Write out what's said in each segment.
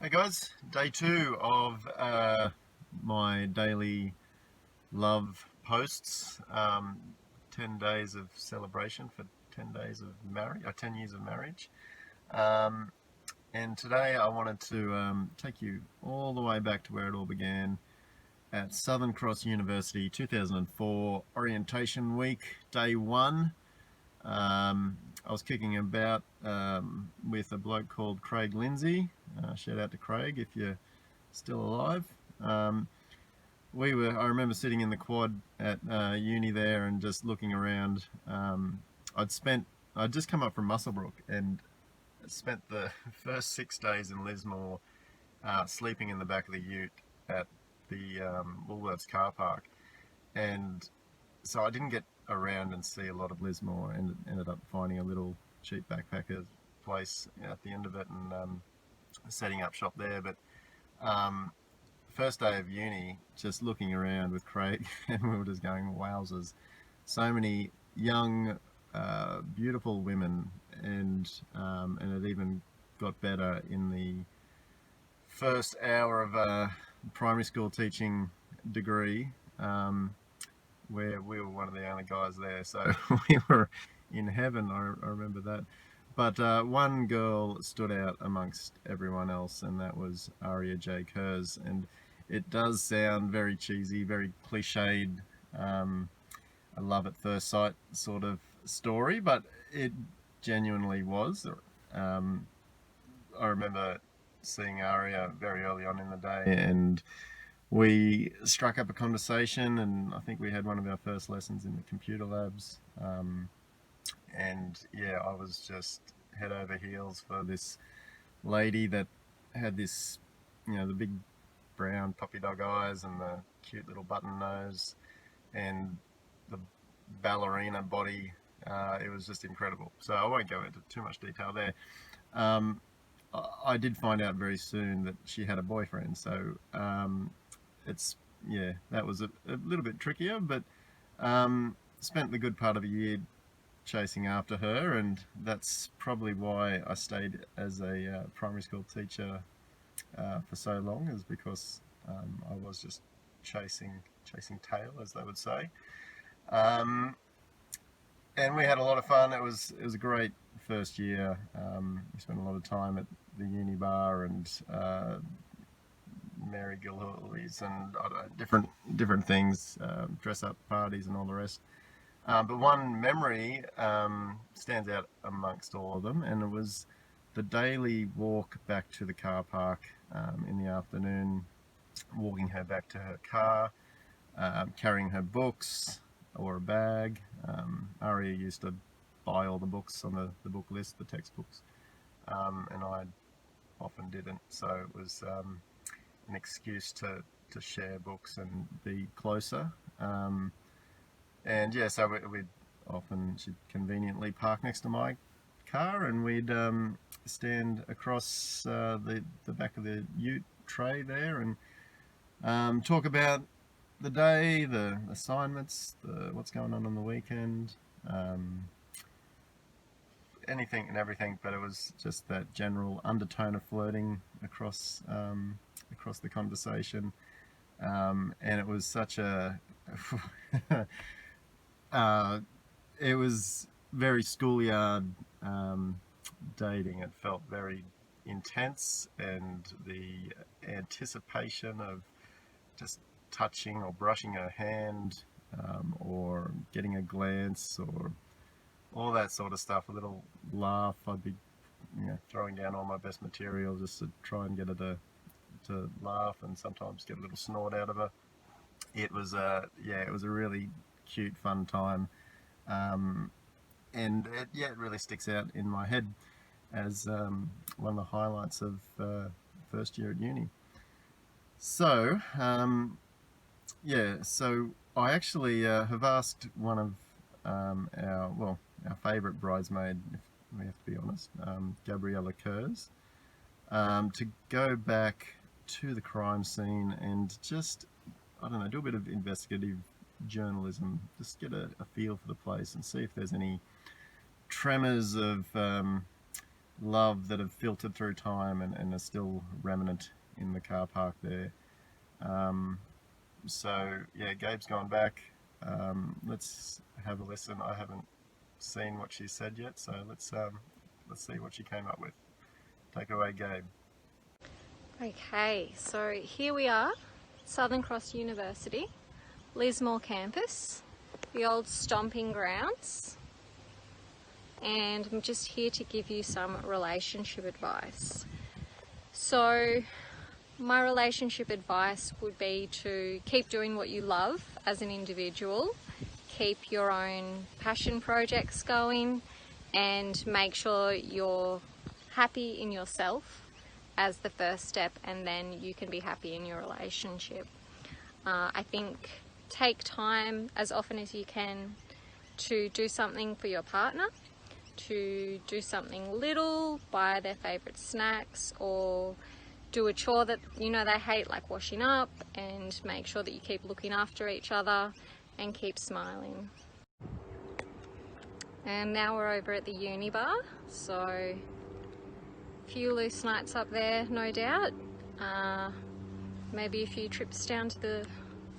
Hey guys, day two of my daily love posts. 10 days of celebration for 10 days of marriage, 10 years of marriage. Um, and today I wanted to take you all the way back to where it all began at Southern Cross University, 2004 orientation week, day one. I was kicking about with a bloke called Craig Lindsay. Shout out to Craig if you're still alive. Um, I remember sitting in the quad at uni there and just looking around. I'd just come up from Muswellbrook and spent the first 6 days in Lismore sleeping in the back of the ute at the Woolworths car park. And so I didn't get around and see a lot of Lismore, and ended up finding a little cheap backpacker place at the end of it and setting up shop there. But um, first day of uni, just looking around with Craig, and we were just going, wowzers, so many young, beautiful women, and it even got better in the first hour of primary school teaching degree. Where we were one of the only guys there, so we were in heaven. I remember that. But one girl stood out amongst everyone else, and that was Aria Jae Kerz. And it does sound very cheesy, very cliched, a love at first sight sort of story, but it genuinely was. Um, I remember seeing Aria very early on in the day, and we struck up a conversation, and I think we had one of our first lessons in the computer labs. And yeah, I was just head over heels for this lady that had this, the big brown puppy dog eyes and the cute little button nose and the ballerina body. It was just incredible. So I won't go into too much detail there. Um, I did find out very soon that she had a boyfriend, so it's yeah, that was a little bit trickier, but spent the good part of a year chasing after her, and that's probably why I stayed as a primary school teacher for so long, is because I was just chasing tail, as they would say. Um, and we had a lot of fun. It was a great first year. We spent a lot of time at the uni bar and Mary Gilhooly's and I don't know, different things, dress up parties and all the rest. But one memory stands out amongst all of them, and it was the daily walk back to the car park in the afternoon, walking her back to her car, carrying her books or a bag. Aria used to buy all the books on the book list, the textbooks, and I often didn't. So it was an excuse to share books and be closer. And yeah, so we'd she'd conveniently park next to my car, and we'd stand across the back of the ute tray there and talk about the day, the assignments, what's going on the weekend, um, anything and everything. But it was just that general undertone of flirting across the conversation, and it was such a it was very schoolyard dating. It felt very intense, and the anticipation of just touching or brushing her hand, or getting a glance, or all that sort of stuff. A little laugh. I'd be throwing down all my best material just to try and get her to laugh, and sometimes get a little snort out of her. It was a really cute, fun time, and it really sticks out in my head as one of the highlights of first year at uni. So so I actually have asked one of our favourite bridesmaid, if we have to be honest, Gabriella Kerz, to go back to the crime scene and just, I don't know, do a bit of investigative journalism, just get a feel for the place and see if there's any tremors of love that have filtered through time and are still remnant in the car park there. So yeah, Gabe's gone back. Let's have a listen. I haven't seen what she said yet, so let's see what she came up with. Take it away, Gabe. Okay, so here we are, Southern Cross University, Lismore campus, the old stomping grounds, and I'm just here to give you some relationship advice. So my relationship advice would be to keep doing what you love as an individual, keep your own passion projects going, and make sure you're happy in yourself as the first step, and then you can be happy in your relationship. I think take time as often as you can to do something for your partner, to do something little, buy their favourite snacks, or do a chore that you know they hate, like washing up, and make sure that you keep looking after each other and keep smiling. And now we're over at the uni bar, so a few loose nights up there, no doubt. Maybe a few trips down to the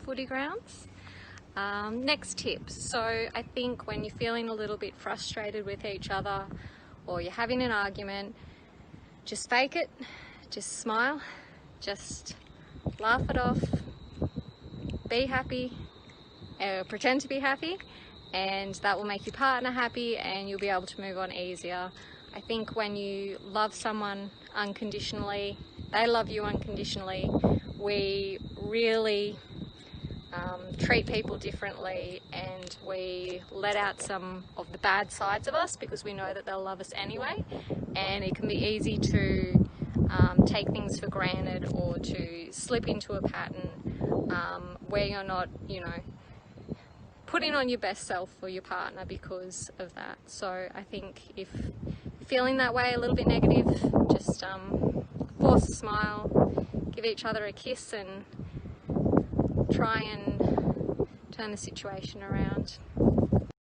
footy grounds. Next tips. So I think when you're feeling a little bit frustrated with each other or you're having an argument, just fake it, just smile, just laugh it off, be happy, pretend to be happy, and that will make your partner happy and you'll be able to move on easier. I think when you love someone unconditionally, they love you unconditionally, we really treat people differently, and we let out some of the bad sides of us because we know that they'll love us anyway, and it can be easy to take things for granted or to slip into a pattern where you're not, putting on your best self for your partner because of that. So I think if you're feeling that way, a little bit negative, just force a smile, give each other a kiss, and try and turn the situation around.